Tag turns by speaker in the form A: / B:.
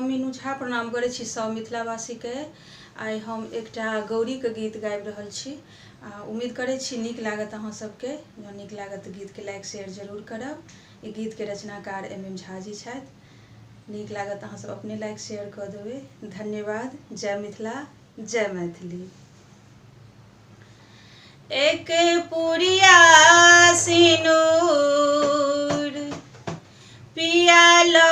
A: मीनू झा प्रणाम करै छी सब मिथिलावासी के। आइ हम एकटा गौरी के गीत गाबि रहल छी। उम्मीद करै छी नीक लागत अहाँ सबके। जँ नीक लागत तऽ गीत के लाइक शेयर जरूर करब। ई गीत के रचनाकार MM झा जी छथि। नीक लागत अहाँ सब अपने लाइक शेयर कऽ देबै। धन्यवाद। जय मिथिला, जय मैथिली। एक पुरिया सिनूर पिया लो